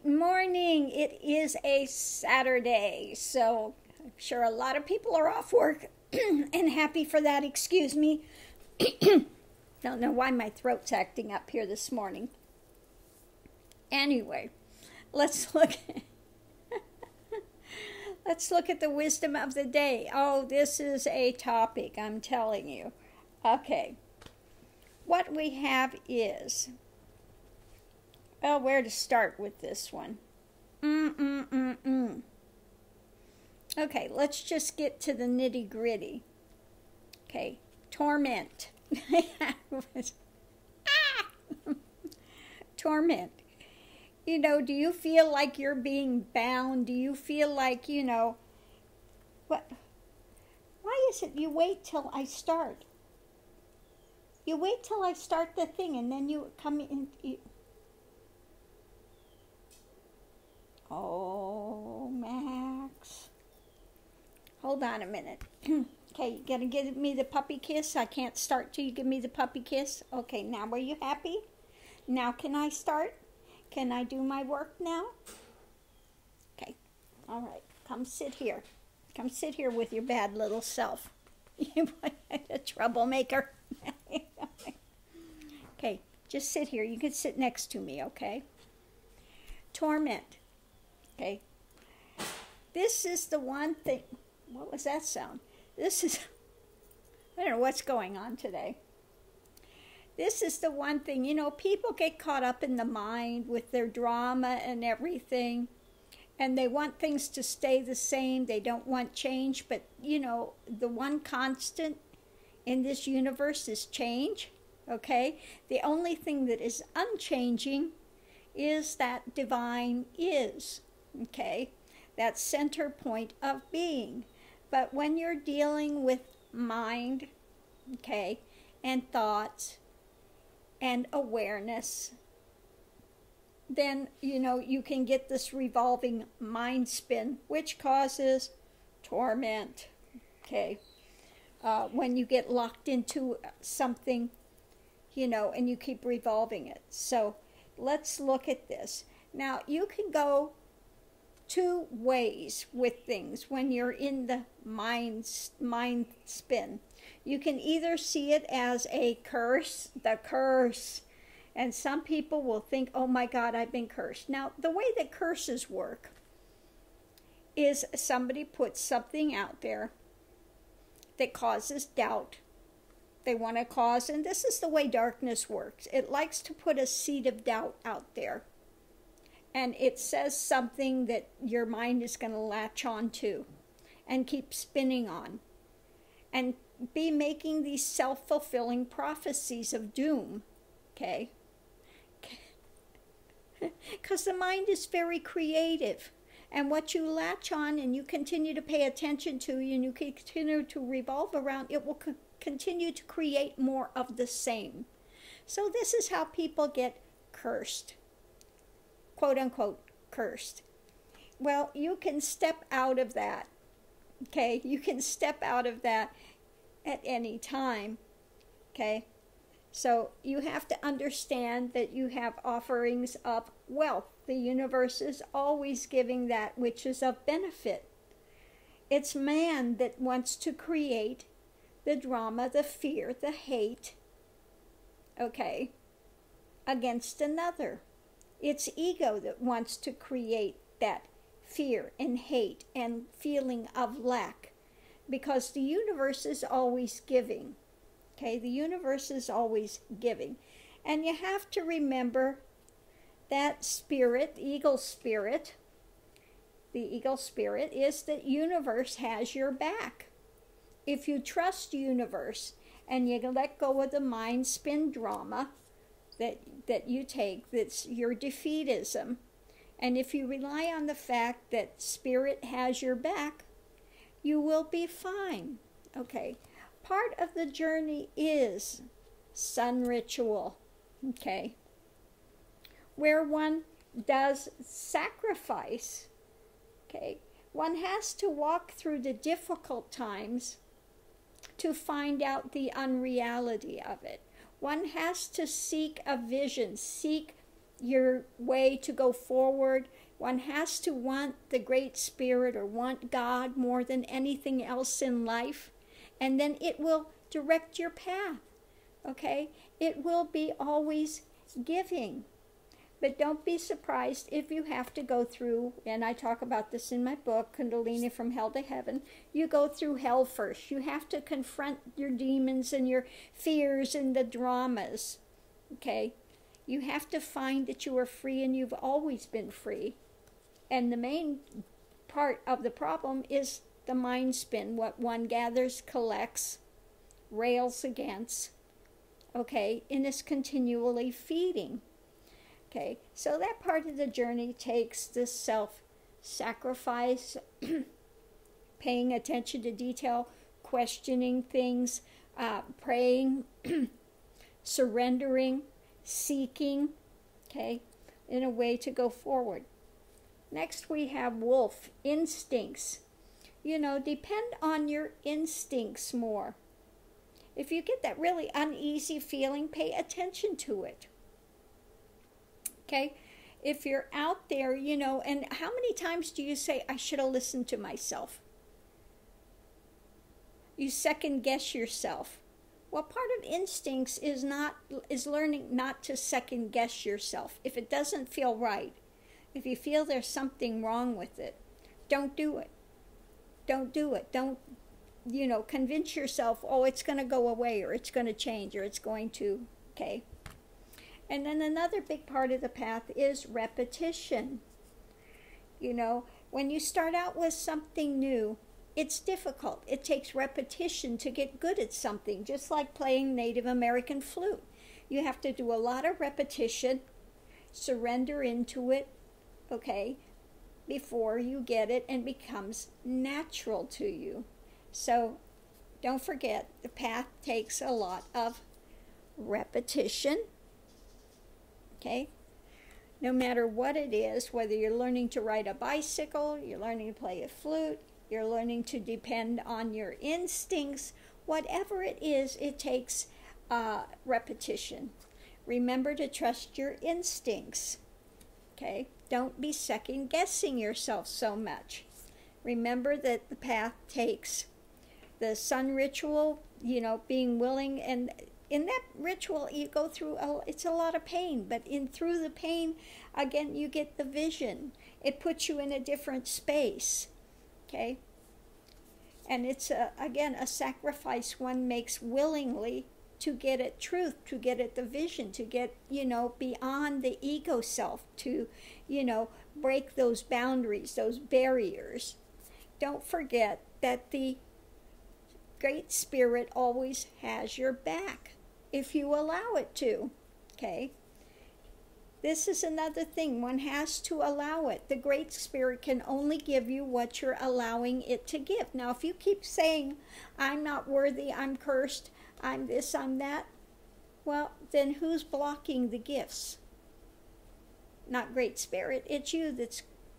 morning. It is a Saturday, so I'm sure a lot of people are off work and happy for that. Excuse me. Don't know why my throat's acting up here this morning. Anyway, let's look at the wisdom of the day. Oh, this is a topic, I'm telling you. Okay. What we have is, well, where to start with this one? Okay, let's just get to the nitty-gritty. Okay, torment. Torment. You know, do you feel like you're being bound? Do you feel like, what? Why is it you wait till I start? You wait till I start the thing and then you come in. Oh, Max. Hold on a minute. Okay, you gonna give me the puppy kiss? I can't start till you give me the puppy kiss. Okay, now are you happy? Now can I start? Can I do my work now? Okay, all right. Come sit here. Come sit here with your bad little self. You a troublemaker. Okay, just sit here. You can sit next to me, okay? Torment. Okay. This is the one thing. What was that sound? I don't know what's going on today. This is the one thing, people get caught up in the mind with their drama and everything, and they want things to stay the same. They don't want change, but, the one constant in this universe is change, okay? The only thing that is unchanging is that divine is, okay? That center point of being. But when you're dealing with mind, okay, and thoughts and awareness, then, you can get this revolving mind spin, which causes torment, okay? When you get locked into something, and you keep revolving it. So let's look at this. Now, you can go two ways with things when you're in the mind spin. You can either see it as a curse, the curse, and some people will think, oh my God, I've been cursed. Now, the way that curses work is somebody puts something out there that causes doubt. They want to cause, and this is the way darkness works. It likes to put a seed of doubt out there. And it says something that your mind is going to latch on to and keep spinning on. And be making these self-fulfilling prophecies of doom, okay? Because the mind is very creative. And what you latch on and you continue to pay attention to and you continue to revolve around, it will continue to create more of the same. So this is how people get cursed. Quote unquote cursed. Well, you can step out of that. Okay, you can step out of that at any time. Okay, so you have to understand that you have offerings of wealth. The universe is always giving that which is of benefit. It's man that wants to create the drama, the fear, the hate, okay, against another. It's ego that wants to create that fear and hate and feeling of lack, because the universe is always giving. Okay, the universe is always giving. And you have to remember that spirit, the eagle spirit is that universe has your back. If you trust universe and you let go of the mind spin drama that you take, that's your defeatism, and if you rely on the fact that spirit has your back, you will be fine. Okay, part of the journey is sun ritual, okay, where one does sacrifice, okay. One has to walk through the difficult times to find out the unreality of it. One has to seek a vision, seek your way to go forward. One has to want the Great Spirit or want God more than anything else in life, and then it will direct your path, okay? It will be always giving. But don't be surprised if you have to go through, and I talk about this in my book, Kundalini from Hell to Heaven, you go through hell first. You have to confront your demons and your fears and the dramas, okay? You have to find that you are free, and you've always been free. And the main part of the problem is the mind spin, what one gathers, collects, rails against, okay, and is continually feeding. Okay, so that part of the journey takes this self-sacrifice, paying attention to detail, questioning things, praying, surrendering, seeking, okay, in a way to go forward. Next we have wolf, instincts. You know, depend on your instincts more. If you get that really uneasy feeling, pay attention to it. Okay? If you're out there, you know, and how many times do you say, I should have listened to myself? You second guess yourself. Well, part of instincts is learning not to second guess yourself. If it doesn't feel right, if you feel there's something wrong with it, don't do it. Don't do it. Don't, you know, convince yourself, oh, it's going to go away, or it's going to change, or it's going to, okay? And then another big part of the path is repetition. You know, when you start out with something new, it's difficult. It takes repetition to get good at something, just like playing Native American flute. You have to do a lot of repetition, surrender into it, okay, before you get it and becomes natural to you. So don't forget, the path takes a lot of repetition. Okay? No matter what it is, whether you're learning to ride a bicycle, you're learning to play a flute, you're learning to depend on your instincts, whatever it is, it takes repetition. Remember to trust your instincts. Okay? Don't be second guessing yourself so much. Remember that the path takes the sun ritual, you know, being willing, and in that ritual, you go through, it's a lot of pain, but through the pain, again, you get the vision. It puts you in a different space, okay? And it's, again, a sacrifice one makes willingly to get at truth, to get at the vision, to get, you know, beyond the ego self, to, you know, break those boundaries, those barriers. Don't forget that the Great Spirit always has your back if you allow it to, okay? This is another thing. One has to allow it. The Great Spirit can only give you what you're allowing it to give. Now, if you keep saying, I'm not worthy, I'm cursed, I'm this, I'm that, well, then who's blocking the gifts? Not Great Spirit. It's you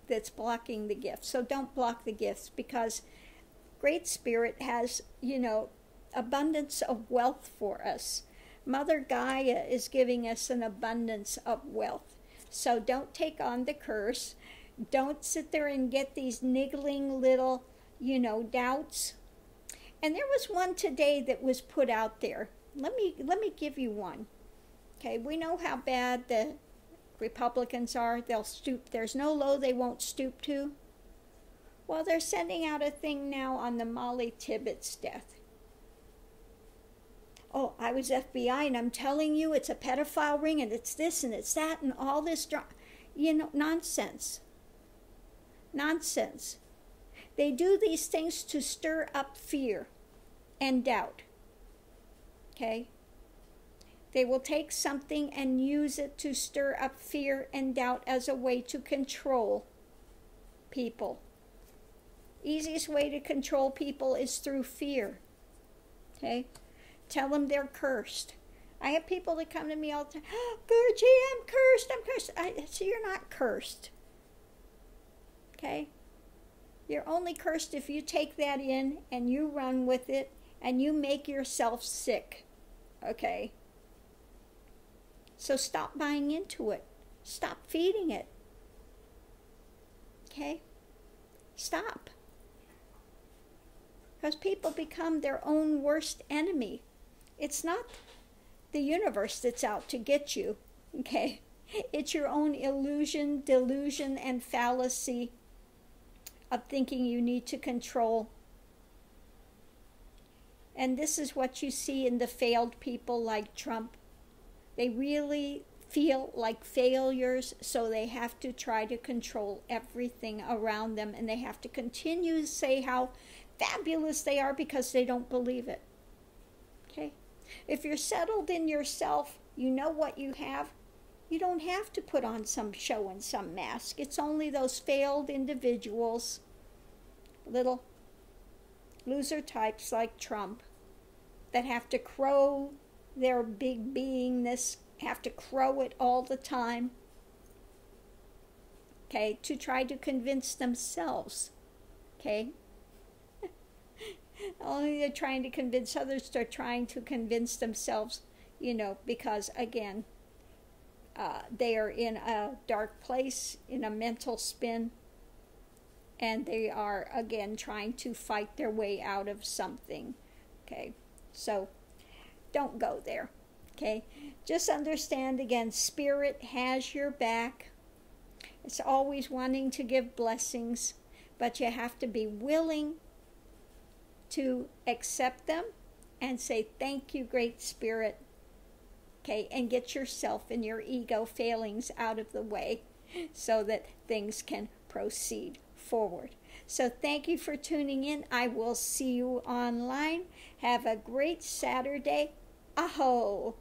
that's blocking the gifts. So don't block the gifts, because Great Spirit has, you know, abundance of wealth for us. Mother Gaia is giving us an abundance of wealth. So don't take on the curse. Don't sit there and get these niggling little, you know, doubts. And there was one today that was put out there. Let me give you one. Okay, we know how bad the Republicans are. They'll stoop. There's no low they won't stoop to. Well, they're sending out a thing now on the Molly Tibbetts death. Oh, I was FBI, and I'm telling you, it's a pedophile ring, and it's this, and it's that, and all this, you know, nonsense. Nonsense. They do these things to stir up fear and doubt. Okay? They will take something and use it to stir up fear and doubt as a way to control people. Easiest way to control people is through fear. Okay? Tell them they're cursed. I have people that come to me all the time, oh, Gurji, I'm cursed, I'm cursed. So you're not cursed. Okay? You're only cursed if you take that in and you run with it and you make yourself sick. Okay? So stop buying into it. Stop feeding it. Okay? Stop. Because people become their own worst enemy. It's not the universe that's out to get you. Okay? It's your own illusion, delusion, and fallacy of thinking you need to control. And this is what you see in the failed people like Trump. They really feel like failures, so they have to try to control everything around them, and they have to continue to say how fabulous they are because they don't believe it. Okay? If you're settled in yourself, you know what you have, you don't have to put on some show and some mask. It's only those failed individuals, little loser types like Trump, that have to crow their big beingness, have to crow it all the time, okay, to try to convince themselves, okay? Only they're trying to convince others, they're trying to convince themselves, because, again, they are in a dark place, in a mental spin, and they are, again, trying to fight their way out of something, okay? So, don't go there, okay? Just understand, again, Spirit has your back. It's always wanting to give blessings, but you have to be willing to accept them and say, thank you, Great Spirit, okay? And get yourself and your ego failings out of the way so that things can proceed forward. So thank you for tuning in. I will see you online. Have a great Saturday. Aho!